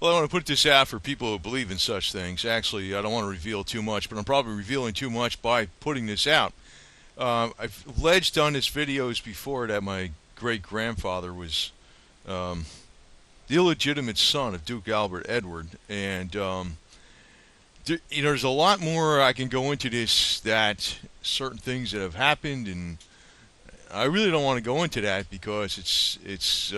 Well, I want to put this out for people who believe in such things. Actually, I don't want to reveal too much, but I'm probably revealing too much by putting this out. I've alleged on this videos before that my great-grandfather was um, the illegitimate son of Duke Albert Edward, and there's a lot more I can go into this, that certain things that have happened, and I really don't want to go into that because it's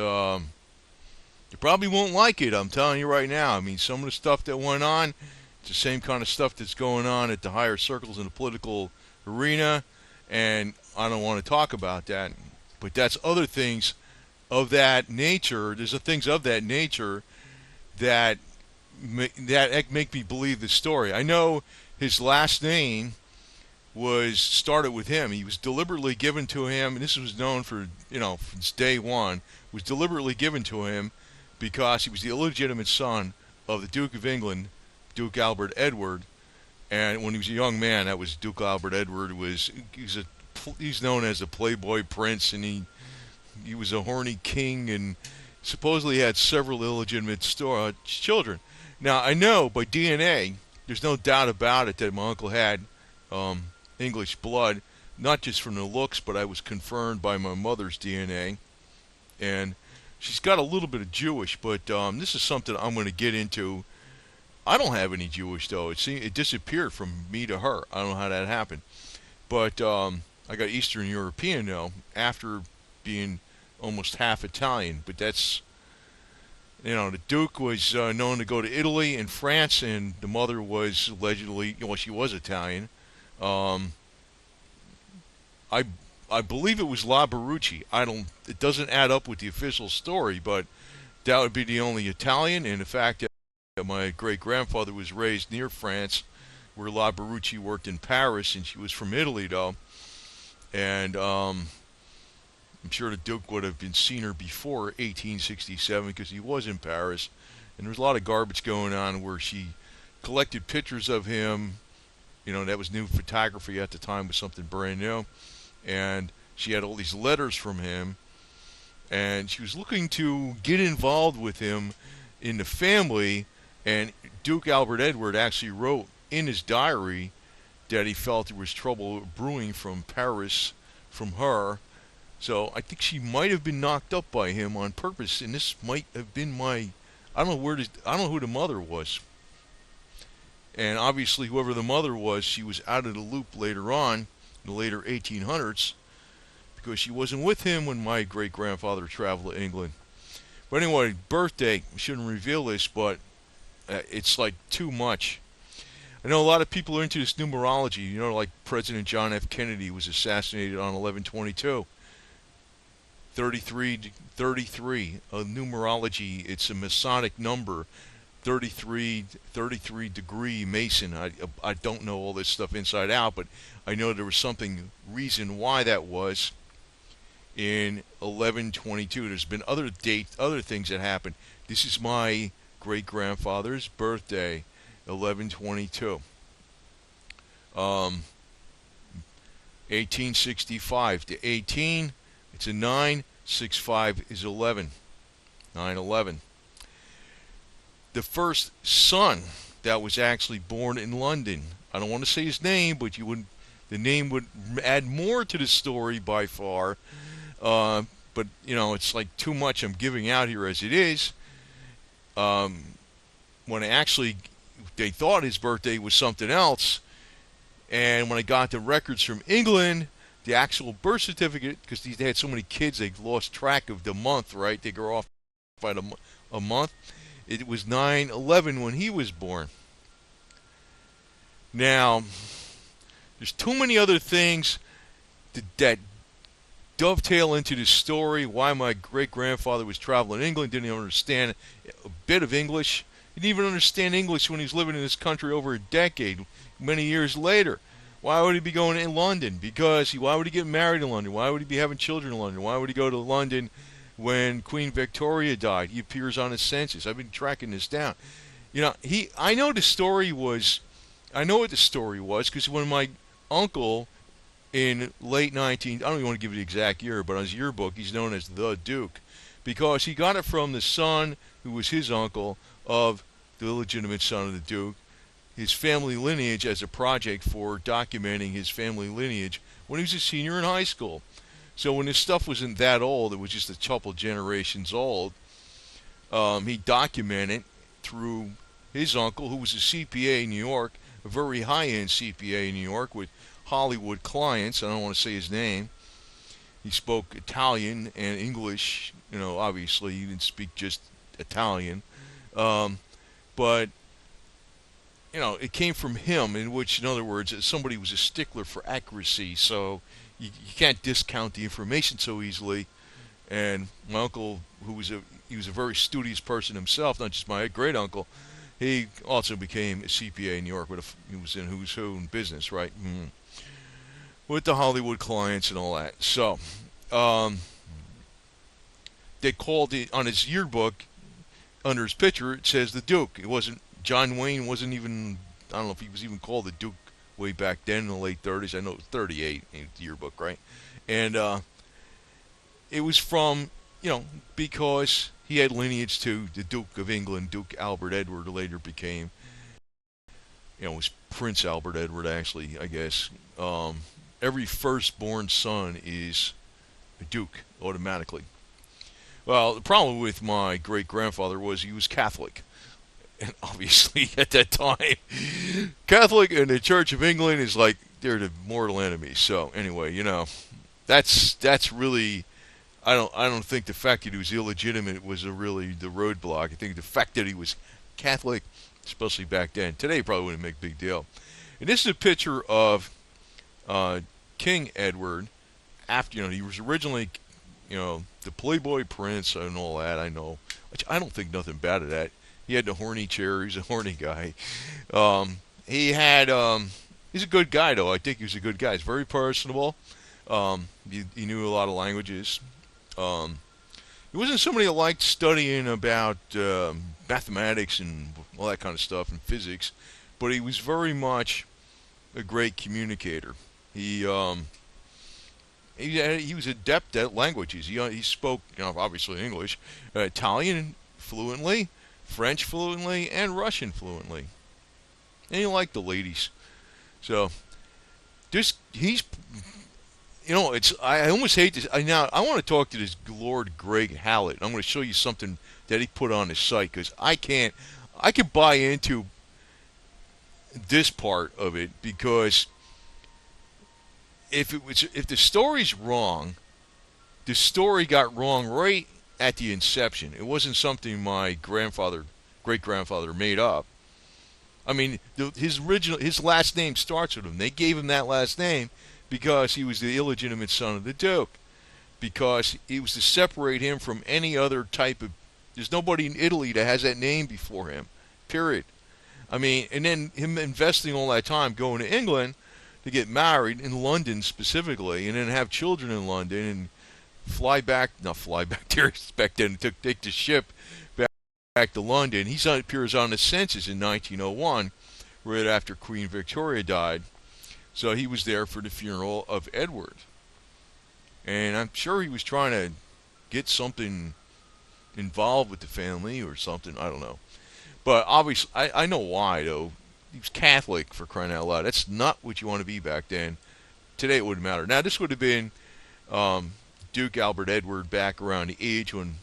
you probably won't like it. I'm telling you right now. I mean, some of the stuff that went on, it's the same kind of stuff that's going on at the higher circles in the political arena, and I don't want to talk about that. But that's other things of that nature. There's things of that nature that that make me believe the story. I know his last name was started with him. He was deliberately given to him, and this was known for since day one. Was deliberately given to him because he was the illegitimate son of the Duke of England, Duke Albert Edward. And when he was a young man, that was Duke Albert Edward. He's known as a Playboy Prince, and he was a horny king, and supposedly had several illegitimate children. Now I know by DNA, there's no doubt about it that my uncle had English blood, not just from the looks, but I was confirmed by my mother's DNA, and she's got a little bit of Jewish, but this is something I'm going to get into. I don't have any Jewish, though. It disappeared from me to her. I don't know how that happened. But I got Eastern European, though, after being almost half Italian. But that's, the Duke was known to go to Italy and France, and the mother was allegedly, she was Italian. Um, I I believe it was La Barucci. It doesn't add up with the official story, but that would be the only Italian. And the fact that my great grandfather was raised near France, where La Barucci worked in Paris, and she was from Italy, though. And I'm sure the Duke would have been seen her before 1867 because he was in Paris. And there was a lot of garbage going on where she collected pictures of him. That was new photography at the time, was something brand new. And she had all these letters from him, and she was looking to get involved with him in the family. And Duke Albert Edward actually wrote in his diary that he felt there was trouble brewing from Paris from her. So I think she might have been knocked up by him on purpose, and this might have been I don't know who the mother was. And obviously whoever the mother was, she was out of the loop later on, in the later 1800s, because she wasn't with him when my great-grandfather traveled to England. But anyway, birthday, I shouldn't reveal this, but it's like too much. I know a lot of people are into this numerology. Like President John F. Kennedy was assassinated on 11/22. 33, a numerology, it's a Masonic number. 33 degree Mason. I don't know all this stuff inside out, but I know there was reason why that was in 11/22. There's been other things that happened. This is my great grandfather's birthday, 11/22. 1865 to 18. It's a 9. 6/5 is 11. 9/11. The first son that was actually born in London. I don't want to say his name, but the name would add more to the story by far. But it's like too much I'm giving out here as it is. When they thought his birthday was something else, and when I got the records from England, the actual birth certificate, because they had so many kids, they lost track of the month. Right? They go off by a month. It was 9/11 when he was born. Now, there's too many other things that dovetail into this story. Why my great-grandfather was traveling in England, didn't even understand a bit of English. He didn't even understand English when he was living in this country over a decade, many years later. Why would he be going to London? Why would he get married in London? Why would he be having children in London? Why would he go to London when Queen Victoria died? He appears on his census. I've been tracking this down. I know what the story was because when my uncle in late 19, I don't even want to give you the exact year, but on his yearbook, he's known as the Duke. because he got it from the son who was his uncle of the illegitimate son of the Duke, his family lineage as a project for documenting his family lineage when he was a senior in high school. So when his stuff wasn't that old, it was just a couple generations old, he documented through his uncle, who was a CPA in New York, a very high-end CPA in New York with Hollywood clients. I don't want to say his name. He spoke Italian and English. Obviously he didn't speak just Italian. But it came from him, in which, in other words, somebody was a stickler for accuracy, so you can't discount the information so easily. And my uncle, he was a very studious person himself, not just my great uncle. He also became a CPA in New York. He was in who's who in business, right? With the Hollywood clients and all that. So they called it on his yearbook. Under his picture, it says the Duke. It wasn't John Wayne. Wasn't even, I don't know if he was even called the Duke way back then in the late 30s. I know it was 38 in the yearbook, right? And it was from, because he had lineage to the Duke of England, Duke Albert Edward, who later became, was Prince Albert Edward, actually, I guess. Every firstborn son is a Duke, automatically. Well, the problem with my great-grandfather was he was Catholic. And obviously, at that time, Catholic and the Church of England is like, they're the mortal enemies. So, anyway, that's really, I don't think the fact that he was illegitimate was really the roadblock. I think the fact that he was Catholic, especially back then, today probably wouldn't make a big deal. And this is a picture of King Edward after, he was originally, the Playboy Prince and all that, I know. Which I don't think nothing bad of that. He had the horny chair. He's a horny guy. He's a good guy, though. I think he was a good guy. He's very personable. He knew a lot of languages. He wasn't somebody that liked studying about mathematics and all that kind of stuff and physics, but he was very much a great communicator. He was adept at languages. He spoke, obviously English, Italian fluently, French fluently, and Russian fluently. And he liked the ladies. So, I almost hate this. Now, I want to talk to this Lord Greg Hallett. I'm going to show you something that he put on his site, because I can buy into this part of it, because if the story's wrong, the story got wrong right at the inception. It wasn't something my great-grandfather made up. I mean, his last name starts with him. They gave him that last name because he was the illegitimate son of the Duke. Because it was to separate him from any other type of... There's nobody in Italy that has that name before him. Period. I mean, and then him investing all that time going to England to get married, in London specifically, and then have children in London, and not fly back there, back then, take the ship back to London. He appears on the census in 1901, right after Queen Victoria died. So he was there for the funeral of Edward. And I'm sure he was trying to get something involved with the family or something, I don't know. But obviously, I know why, though. He was Catholic, for crying out loud. That's not what you want to be back then. Today it wouldn't matter. Now, this would have been Duke Albert Edward back around the age when,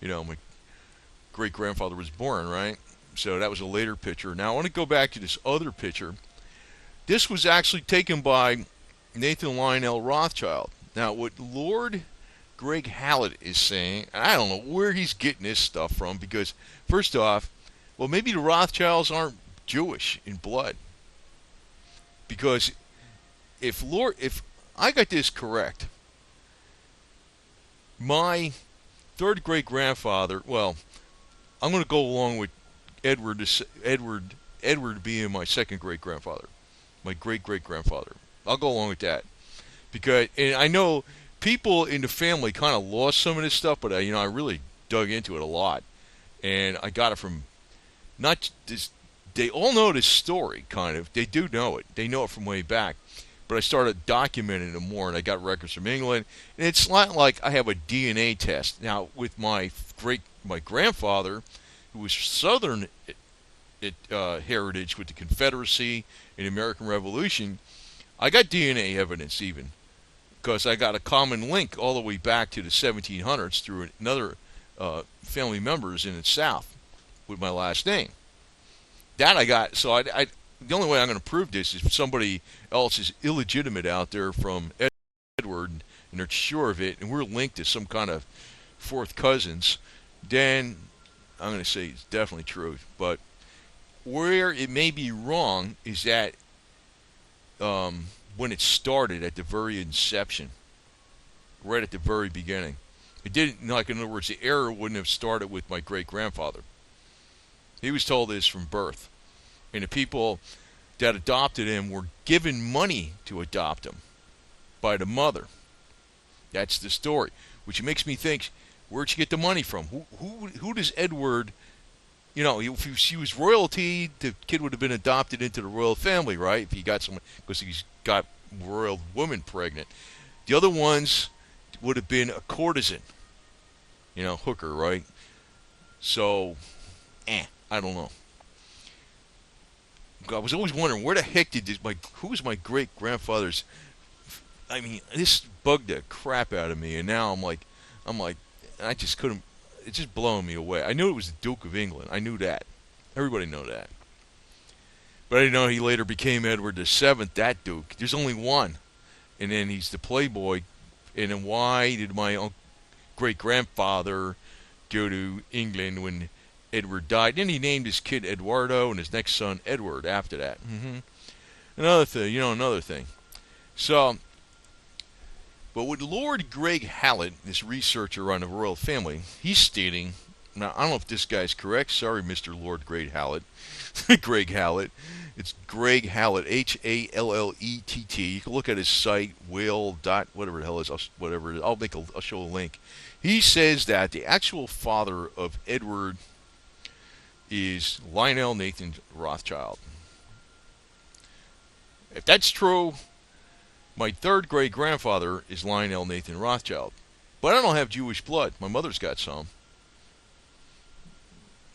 my great-grandfather was born, right? So that was a later picture. Now, I want to go back to this other picture. This was actually taken by Nathan Lionel Rothschild. Now, what Lord Greg Hallett is saying, and I don't know where he's getting this stuff from, because, first off, well, maybe the Rothschilds aren't Jewish in blood. Because if I got this correct, my third great-grandfather, well, I'm going to go along with Edward being my second great-grandfather, my great-great-grandfather. I'll go along with that. Because, and I know people in the family kind of lost some of this stuff, but I really dug into it a lot. And I got it from, not this, they all know this story, kind of. They do know it. They know it from way back. but I started documenting them more, and I got records from England. And it's not like I have a DNA test now with my grandfather, who was Southern heritage with the Confederacy and the American Revolution. I got DNA evidence even because I got a common link all the way back to the 1700s through another family members in the South with my last name. That I got. So the only way I'm going to prove this is if somebody else is illegitimate out there from Edward and they're sure of it, and we're linked to some kind of fourth cousins, then I'm going to say it's definitely true. But where it may be wrong is that when it started at the very inception, right at the very beginning. It didn't, like, in other words, the error wouldn't have started with my great-grandfather. He was told this from birth. And the people that adopted him were given money to adopt him by the mother. That's the story. Which makes me think, where'd you get the money from? Who does Edward, if she was royalty, the kid would have been adopted into the royal family, right? If he got someone, because he's got royal woman pregnant. The other ones would have been a courtesan, hooker, right? So, I don't know. I was always wondering, where the heck did who was my great-grandfather's, this bugged the crap out of me, and now I'm like, I just couldn't, it's just blowing me away. I knew it was the Duke of England. I knew that. Everybody knew that. But I didn't know he later became Edward VII, that Duke. There's only one. And then he's the playboy. And then why did my great-grandfather go to England when Edward died? Then he named his kid Eduardo and his next son Edward after that. Another thing. So, but with Lord Greg Hallett, this researcher on the royal family, he's stating, now I don't know if this guy's correct. Sorry, Mr. Lord Greg Hallett. Greg Hallett. It's Greg Hallett, Hallett. You can look at his site, whatever the hell it is, whatever it is. I'll show a link. He says that the actual father of Edward is Lionel Nathan Rothschild. If that's true, my third great-grandfather is Lionel Nathan Rothschild. But I don't have Jewish blood. My mother's got some.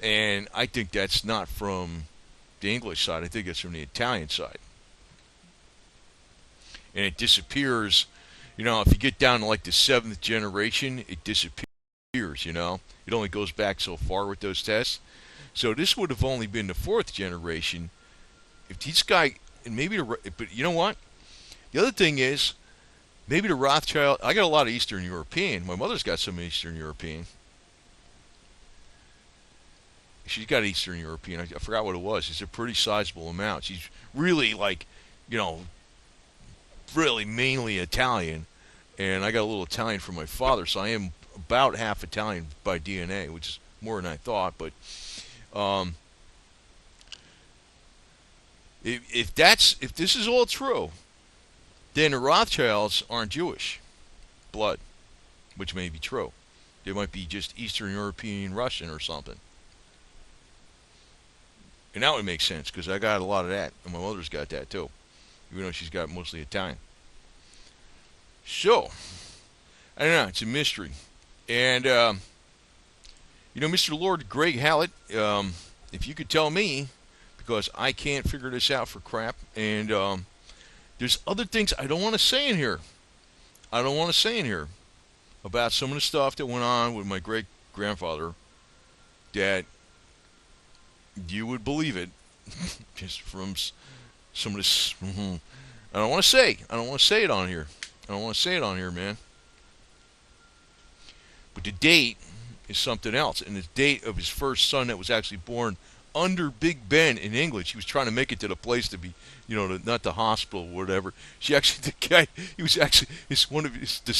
And I think that's not from the English side. I think it's from the Italian side. And it disappears. If you get down to like the 7th generation, it disappears, It only goes back so far with those tests. So this would have only been the 4th generation. If this guy, and maybe, but you know what? The other thing is, maybe the Rothschild, I got a lot of Eastern European. My mother's got some Eastern European. She's got Eastern European. I forgot what it was. It's a pretty sizable amount. She's really really mainly Italian. And I got a little Italian from my father, so I am about half Italian by DNA, which is more than I thought. But if this is all true, then the Rothschilds aren't Jewish blood, which may be true. They might be just Eastern European Russian or something. And that would make sense, because I got a lot of that, and my mother's got that too, even though she's got mostly Italian. So, I don't know, it's a mystery. And, Mr. Lord Greg Hallett, if you could tell me, because I can't figure this out for crap, and there's other things I don't want to say in here. About some of the stuff that went on with my great-grandfather that you would believe it just from some of this. I don't want to say it on here. Man. But the date is something else, and the date of his first son that was actually born under Big Ben in England. She was trying to make it to the place to be, not the hospital or whatever. This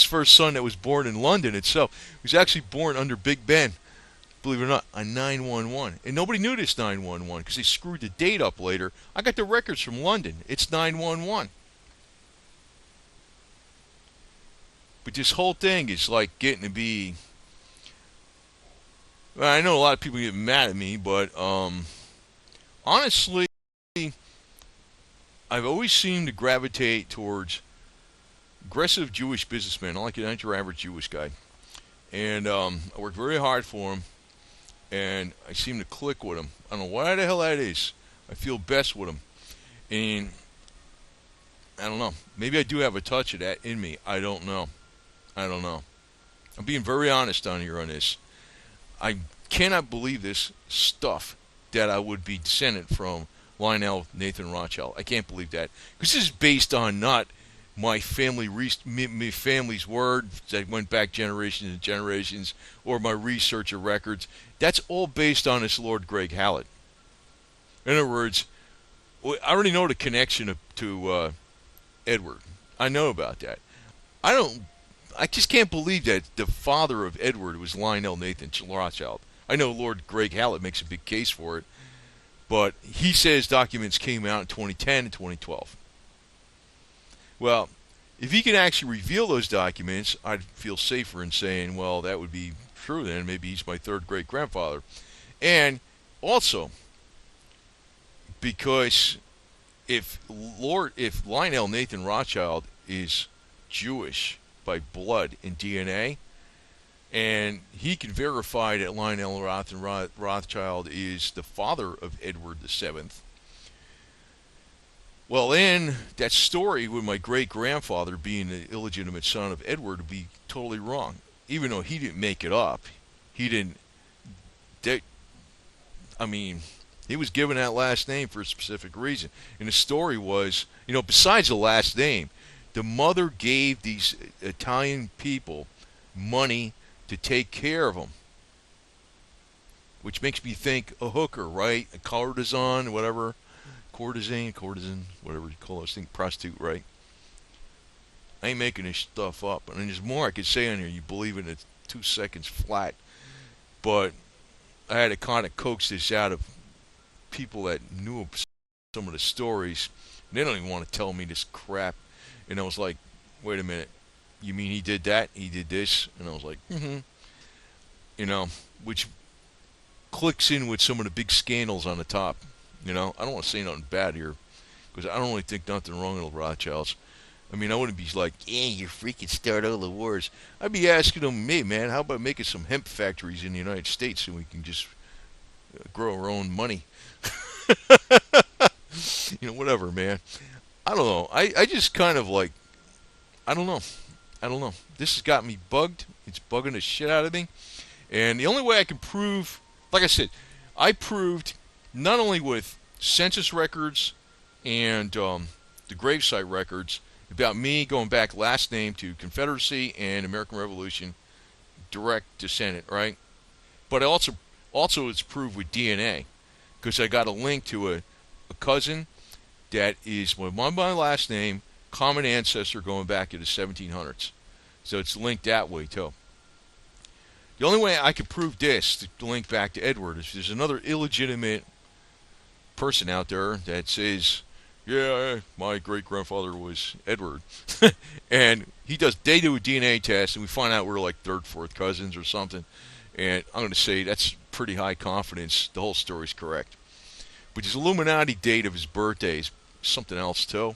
first son that was born in London itself was actually born under Big Ben. Believe it or not, a 911. And nobody knew this 911 because they screwed the date up later. I got the records from London. It's 911. But this whole thing is like getting to be... Well, I know a lot of people get mad at me, but honestly, I've always seemed to gravitate towards aggressive Jewish businessmen. I like not your average Jewish guy. And I work very hard for him, and I seem to click with him. I don't know why the hell that is. I feel best with him. And I don't know. Maybe I do have a touch of that in me. I don't know. I'm being very honest on here on this. I cannot believe this stuff that I would be descended from Lionel Nathan Rothschild. I can't believe that. Because this is based on not my family's word that went back generations and generations, or my research or records. That's all based on this Lord Greg Hallett. In other words, I already know the connection to Edward. I know about that. I just can't believe that the father of Edward was Lionel Nathan Rothschild. I know Lord Greg Hallett makes a big case for it, but he says documents came out in 2010 and 2012. Well, if he can actually reveal those documents, I'd feel safer in saying, well, that would be true then. Maybe he's my third great-grandfather. And also, because if Lionel Nathan Rothschild is Jewish by blood and DNA, and he can verify that Lionel Rothschild is the father of Edward VII, well, then that story with my great-grandfather being the illegitimate son of Edward would be totally wrong. Even though he didn't make it up. He didn't... he was given that last name for a specific reason. And the story was, besides the last name, the mother gave these Italian people money to take care of them. Which makes me think a hooker, right? A courtesan, whatever. Courtesan, whatever you call those things. Prostitute, right? I ain't making this stuff up. And there's more I could say on here. You believe it in 2 seconds flat. But I had to kind of coax this out of people that knew some of the stories. And they don't even want to tell me this crap. And I was like, wait a minute. You mean he did that? He did this? And I was like, which clicks in with some of the big scandals on the top. I don't want to say nothing bad here, because I don't really think nothing wrong with the Rothschilds. I wouldn't be like, you freaking start all the wars. I'd be asking them, hey, man, how about making some hemp factories in the United States so we can just grow our own money? Whatever, man. I don't know. I just kind of like, I don't know. This has got me bugged. It's bugging the shit out of me. And the only way I can prove, like I said, I proved not only with census records and the gravesite records about me going back last name to Confederacy and American Revolution, direct descendant, right? But also it's proved with DNA, because I got a link to a cousin that is with my last name, common ancestor going back to the 1700s. So it's linked that way too. The only way I could prove this, to link back to Edward, is there's another illegitimate person out there that says, yeah, my great-grandfather was Edward. And they do a DNA test, and we find out we're like third, fourth cousins or something. And I'm going to say that's pretty high confidence. The whole story's correct. But his Illuminati date of his birthday is something else, too.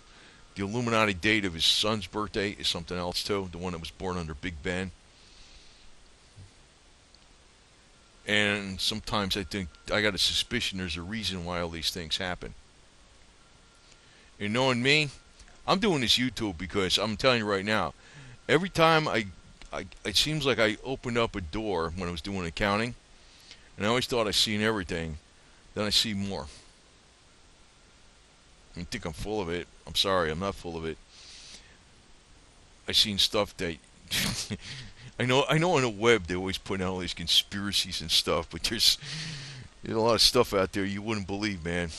The Illuminati date of his son's birthday is something else, too. The one that was born under Big Ben. And sometimes I think I got a suspicion there's a reason why all these things happen. And knowing me, I'm doing this YouTube because I'm telling you right now, every time it seems like I opened up a door when I was doing accounting, and I always thought I seen everything, then I see more. I think I'm full of it. I'm sorry, I'm not full of it. I seen stuff that I know on the web they always put out all these conspiracies and stuff, but there's a lot of stuff out there you wouldn't believe, man.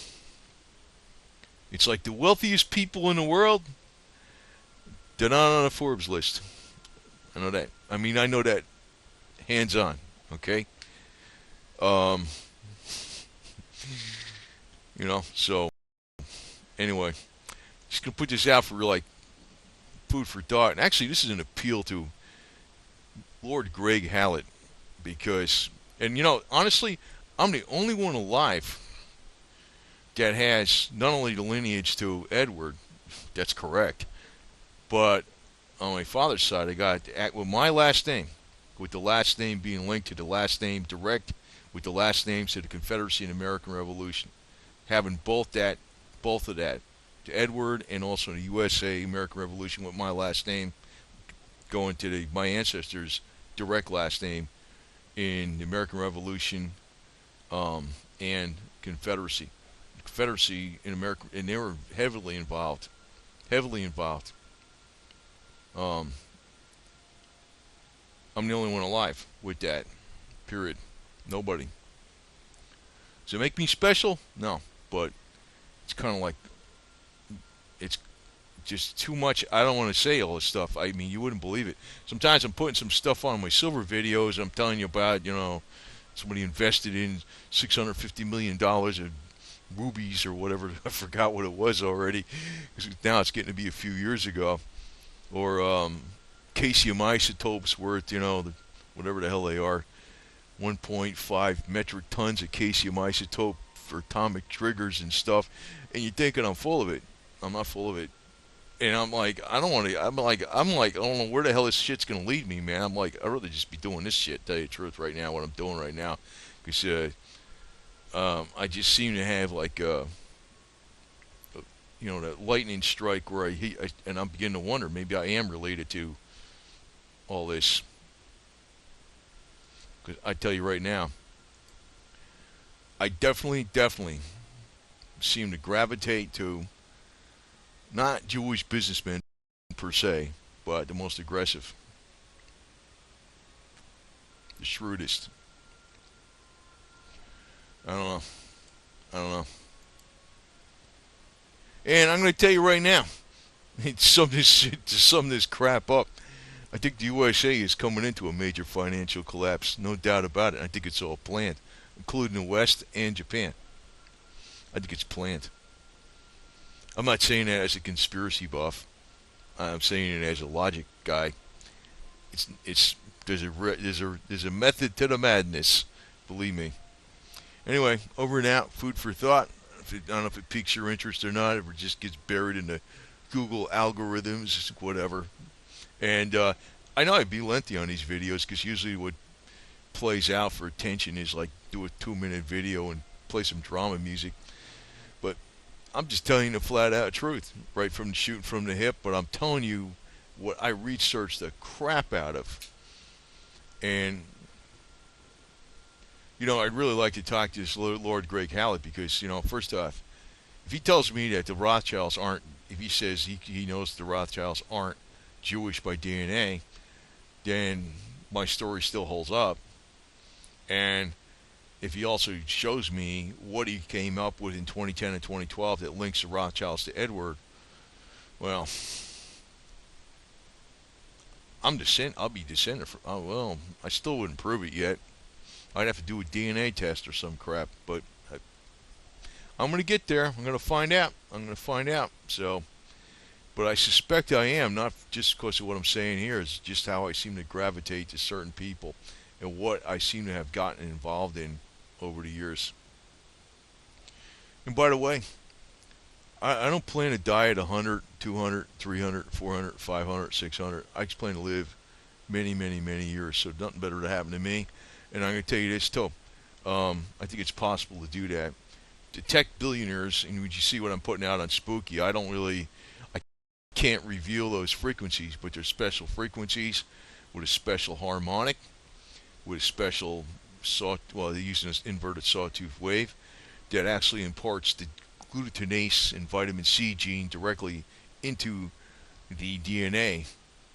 It's like the wealthiest people in the world, they're not on a Forbes list. I know that. I know that hands-on, okay? So anyway, just gonna put this out for like food for thought. And actually, this is an appeal to Lord Greg Hallett, because, and honestly, I'm the only one alive that has not only the lineage to Edward, that's correct, but on my father's side, I got with my last name, with the last name being linked to the last name direct, with the last names to the Confederacy and American Revolution, having both of that, to Edward and also the USA American Revolution with my last name going to my ancestors' direct last name in the American Revolution and Confederacy. The Confederacy in America, and they were heavily involved. Heavily involved. I'm the only one alive with that. Period. Nobody. Does it make me special? No. But it's kind of like, it's just too much. I don't want to say all this stuff. I mean, you wouldn't believe it. Sometimes I'm putting some stuff on my silver videos. I'm telling you about, somebody invested in $650 million of rubies or whatever. I forgot what it was already. Now it's getting to be a few years ago. Or caesium isotopes worth, whatever the hell they are, 1.5 metric tons of caesium isotope for atomic triggers and stuff. And you're thinking I'm full of it. I'm not full of it. And I'm like, I don't want to. I'm like, I don't know where the hell this shit's gonna lead me, man. I'm like, I'd rather just be doing this shit. Tell you the truth, right now, what I'm doing right now, because I just seem to have like, that lightning strike where and I'm beginning to wonder, maybe I am related to all this. Because I tell you right now, I definitely seem to gravitate to not Jewish businessmen per se, but the most aggressive, the shrewdest. I don't know. And I'm going to tell you right now, to sum this crap up, I think the USA is coming into a major financial collapse, no doubt about it. I think it's all planned, including the West and Japan. I think it's planned. I'm not saying that as a conspiracy buff. I'm saying it as a logic guy. There's a method to the madness, believe me. Anyway, over and out. Food for thought. I don't know if it piques your interest or not. If it just gets buried in the Google algorithms, whatever. And I know I'd be lengthy on these videos because usually what plays out for attention is like do a 2-minute video and play some drama music. But I'm just telling you the flat out truth, right from shooting from the hip. But I'm telling you what I researched the crap out of. And I'd really like to talk to this Lord Greg Hallett because, first off, if he tells me that the Rothschilds aren't, if he says he knows the Rothschilds aren't Jewish by DNA, then my story still holds up. And if he also shows me what he came up with in 2010 and 2012 that links the Rothschilds to Edward, well, I'll be descended from. Oh well, I still wouldn't prove it yet. I'd have to do a DNA test or some crap, but I'm going to get there. I'm going to find out. So, but I suspect I am, not just because of what I'm saying here. It's just how I seem to gravitate to certain people and what I seem to have gotten involved in over the years. And by the way, I don't plan to die at 100, 200, 300, 400, 500, 600. I just plan to live many, many, many years, so nothing better to happen to me. And I'm going to tell you this too. I think it's possible to do that. Detect billionaires, and when you see what I'm putting out on Spooky, I can't reveal those frequencies, but they're special frequencies with a special harmonic, with a special they're using this inverted sawtooth wave that actually imparts the glutamate and vitamin C gene directly into the DNA.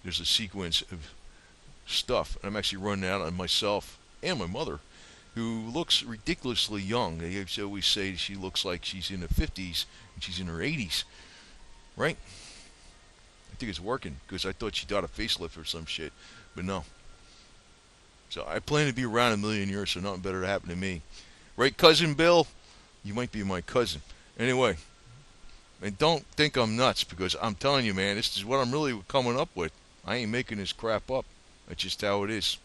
There's a sequence of stuff, and I'm actually running out on myself and my mother, who looks ridiculously young. They always say she looks like she's in her 50s and she's in her 80s, right? I think it's working because I thought she got a facelift or some shit, but no. So I plan to be around a million years, so nothing better to happen to me. Right, Cousin Bill? You might be my cousin. Anyway, and don't think I'm nuts because I'm telling you, man, this is what I'm really coming up with. I ain't making this crap up. That's just how it is.